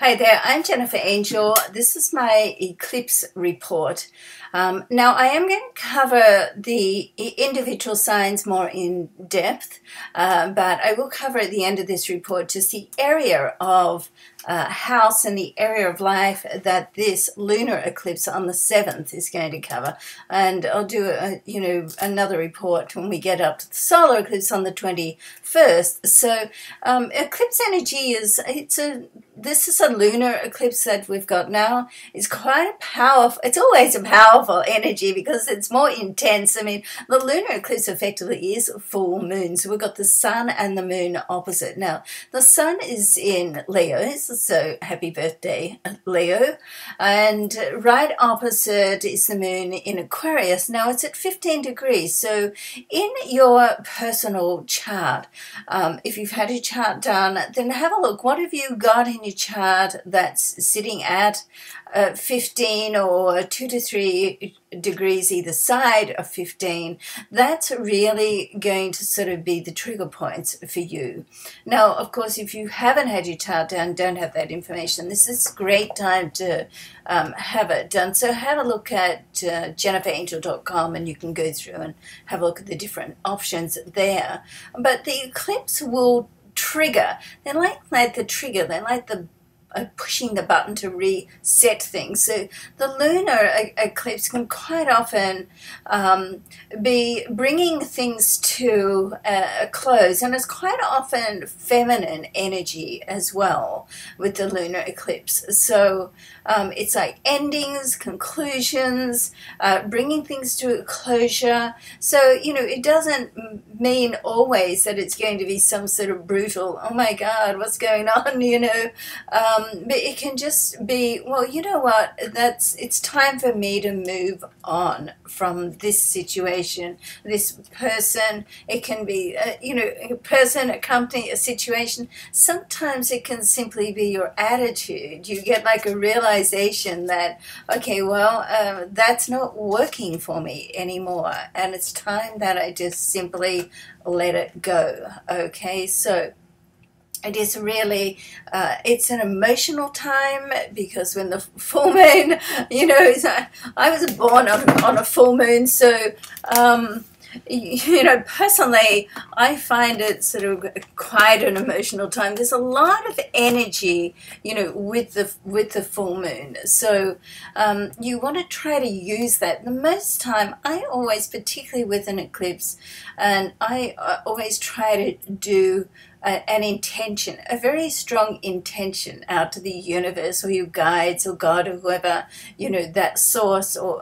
Hi there, I'm Jennifer Angel. This is my eclipse report. Now I am going to cover the individual signs more in depth, but I will cover at the end of this report just the area of house and the area of life that this lunar eclipse on the 7th is going to cover. And I'll do another report when we get up to the solar eclipse on the 21st. So eclipse energy this is a lunar eclipse that we've got now. It's quite a powerful, it's always a powerful energy because it's more intense. I mean, the lunar eclipse effectively is a full moon. So we've got the sun and the moon opposite. Now, the sun is in Leo, so happy birthday, Leo. And right opposite is the moon in Aquarius. Now, it's at 15 degrees. So in your personal chart, if you've had your chart done, then have a look. What have you got in your chart that's sitting at 15 or 2 to 3 degrees either side of 15? That's really going to sort of be the trigger points for you. Now, of course, if you haven't had your chart done, don't have that information, this is a great time to have it done. So have a look at jenniferangel.com and you can go through and have a look at the different options there. But the eclipse will trigger. They're like the trigger. They're like the pushing the button to reset things. So the lunar eclipse can quite often be bringing things to a close, and it's quite often feminine energy as well with the lunar eclipse. So it's like endings, conclusions, bringing things to a closure. So, it doesn't mean always that it's going to be some sort of brutal, oh my God, what's going on, but it can just be, well, you know what, it's time for me to move on from this situation, this person. It can be, a person, a company, a situation. Sometimes it can simply be your attitude. You get like a realization that, okay, well, that's not working for me anymore, and it's time that I just simply let it go. Okay, so it is really, it's an emotional time because when the full moon, I was born on a full moon, so, personally, I find it sort of quite an emotional time. There's a lot of energy, with the full moon. So you want to try to use that. The most time, I always, particularly with an eclipse, and I always try to do an intention, a very strong intention out to the universe or your guides or God or whoever, that source or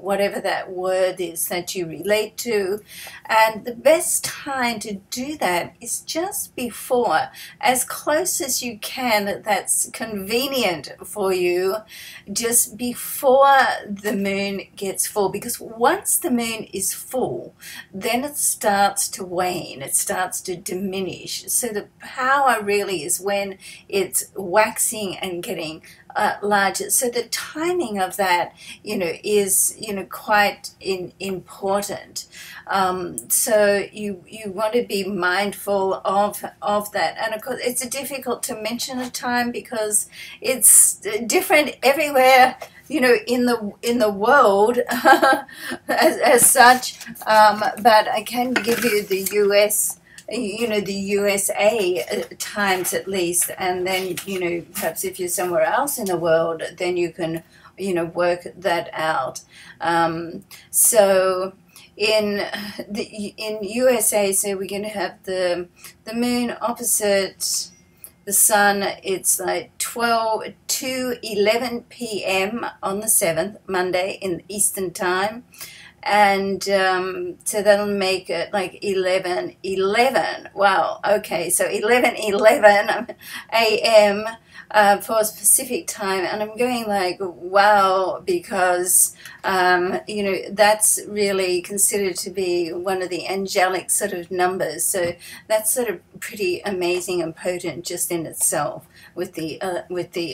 whatever that word is that you relate to. And the best time to do that is just before, as close as you can, that's convenient for you, just before the moon gets full. Because once the moon is full, then it starts to wane, it starts to diminish. So the power really is when it's waxing and getting larger. So the timing of that, is, quite important. So you want to be mindful of that. And of course, it's difficult to mention a time because it's different everywhere, in the world as such. But I can give you the US. The USA times at least, and then, perhaps if you're somewhere else in the world, then you can, work that out. So in USA, so we're going to have the moon opposite the sun. It's like 12 to 11 p.m. on the 7th, Monday in Eastern time. And so that'll make it like 11:11. Wow, okay, so 11:11 a.m. For Pacific time, and I'm going like, wow, because that's really considered to be one of the angelic sort of numbers. So that's sort of pretty amazing and potent just in itself with the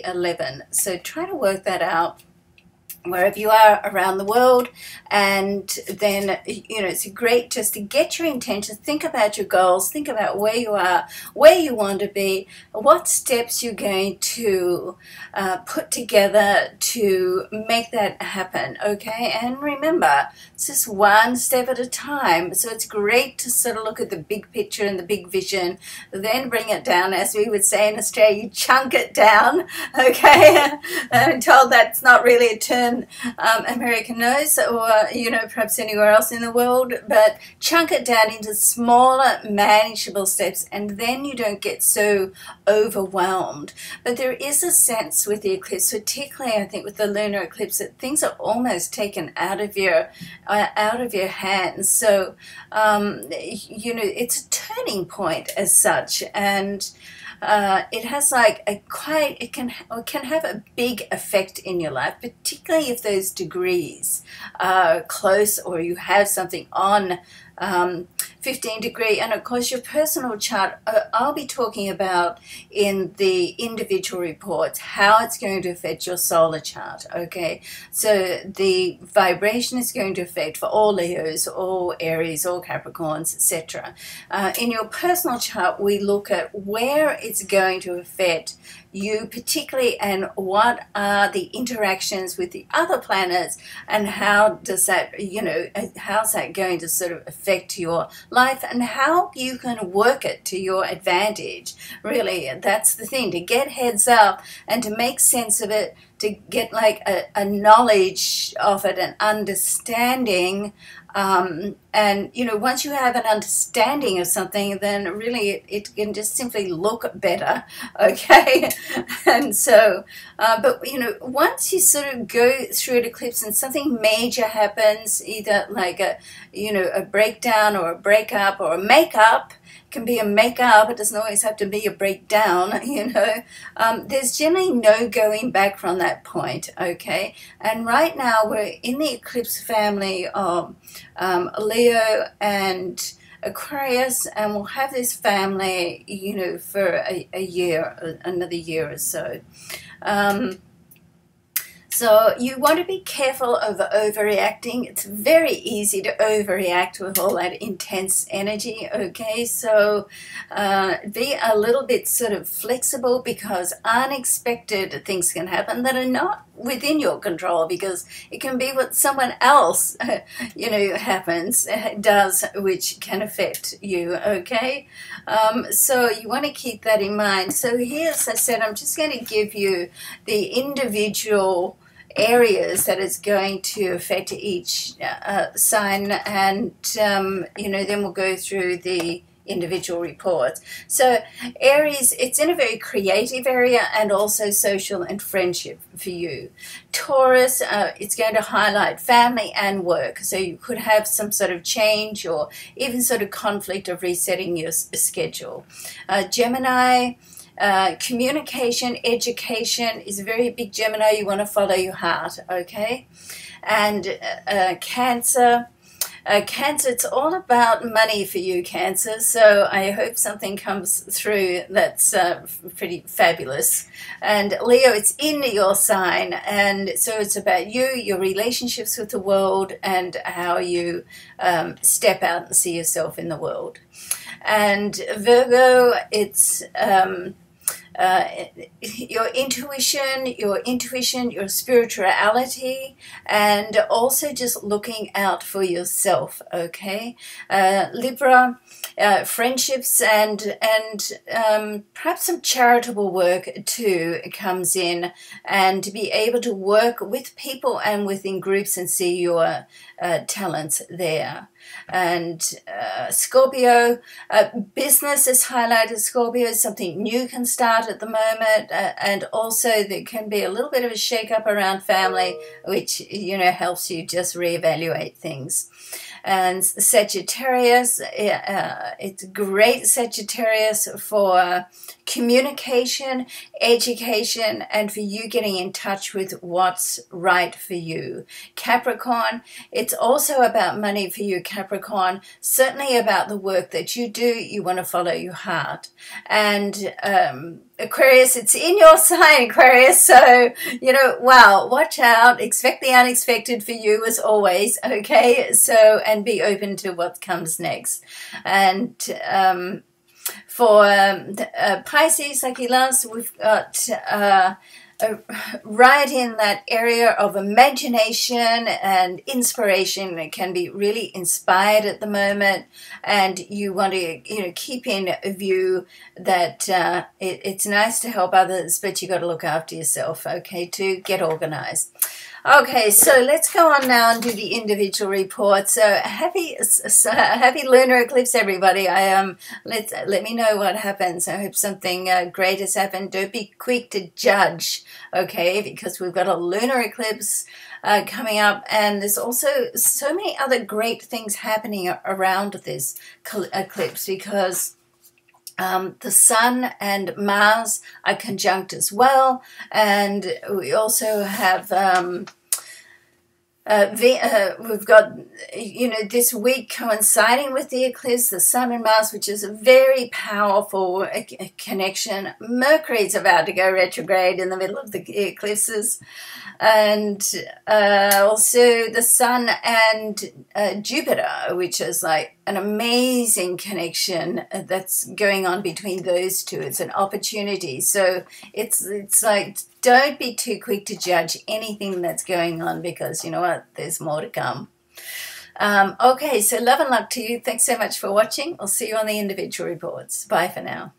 11. So try to work that out. wherever you are around the world. And then, you know, it's great just to get your intentions, think about your goals, think about where you are, where you want to be, what steps you're going to put together to make that happen, okay? And remember, it's just one step at a time. So it's great to sort of look at the big picture and the big vision, then bring it down, as we would say in Australia, you chunk it down, okay? I'm told that's not really a term American knows, or you know, perhaps anywhere else in the world, but chunk it down into smaller manageable steps, and then you don't get so overwhelmed. But there is a sense with the eclipse, particularly I think with the lunar eclipse, that things are almost taken out of your hands. So you know, it's a turning point as such, and it has like it can have a big effect in your life, particularly if those degrees are close or you have something on 15 degree. And of course your personal chart, I'll be talking about in the individual reports how it's going to affect your solar chart, okay? So the vibration is going to affect for all Leos, all Aries, all Capricorns, etc. In your personal chart, we look at where it's going to affect you particularly, and what are the interactions with the other planets, and how does that, you know, how's that going to sort of affect your life, and how you can work it to your advantage. Really, that's the thing, to get heads up and to make sense of it, to get like a knowledge of it, an understanding. And you know, once you have an understanding of something, then really it can just simply look better, okay? And so but you know, once you sort of go through an eclipse and something major happens, either like a, you know, a breakdown or a breakup or a makeup, can be a makeup, it doesn't always have to be a breakdown, you know, there's generally no going back from that point, okay? And right now we're in the eclipse family of Leo and Aquarius, and we'll have this family, you know, for a year, another year or so. So you want to be careful of overreacting. It's very easy to overreact with all that intense energy, okay? So be a little bit sort of flexible, because unexpected things can happen that are not within your control, because it can be what someone else, you know, does, which can affect you, okay? So you want to keep that in mind. So here, as I said, I'm just going to give you the individual areas that it's going to affect each sign, and you know, then we'll go through the individual reports. So Aries, it's in a very creative area and also social and friendship for you. Taurus, it's going to highlight family and work, so you could have some sort of change or even sort of conflict of resetting your schedule. Gemini, communication, education is a very big Gemini. You want to follow your heart, okay? And Cancer, Cancer, it's all about money for you, Cancer, so I hope something comes through that's pretty fabulous. And Leo, it's in your sign, and so it's about you, your relationships with the world, and how you step out and see yourself in the world. And Virgo, it's your intuition, your spirituality, and also just looking out for yourself, okay? Libra, friendships and perhaps some charitable work too comes in, and to be able to work with people and within groups and see your talents there. And Scorpio, business is highlighted. Scorpio, something new can start at the moment, and also there can be a little bit of a shake-up around family, which, you know, helps you just reevaluate things. And Sagittarius, it's great, Sagittarius, for communication, education, and for you getting in touch with what's right for you. Capricorn, it's also about money for you, Capricorn, certainly about the work that you do. You want to follow your heart. And Aquarius, it's in your sign, Aquarius, so, wow, watch out, expect the unexpected for you as always, okay? So, and be open to what comes next. And for Pisces, lucky loves, we've got right in that area of imagination and inspiration. It can be really inspired at the moment, and you want to keep in view that it's nice to help others, but you got to look after yourself, okay, to get organized. Okay, so let's go on now and do the individual report. So happy lunar eclipse, everybody. Let me know what happens. I hope something great has happened. Don't be quick to judge, okay, because we've got a lunar eclipse coming up, and there's also so many other great things happening around this eclipse, because the Sun and Mars are conjunct as well, and we also have we've got this week coinciding with the eclipse, the Sun and Mars, which is a very powerful connection. Mercury's about to go retrograde in the middle of the eclipses, and also the Sun and Jupiter, which is like an amazing connection that's going on between those two. It's an opportunity. So it's like, don't be too quick to judge anything that's going on, because you know what, there's more to come. Okay, so love and luck to you. Thanks so much for watching. I'll see you on the individual reports. Bye for now.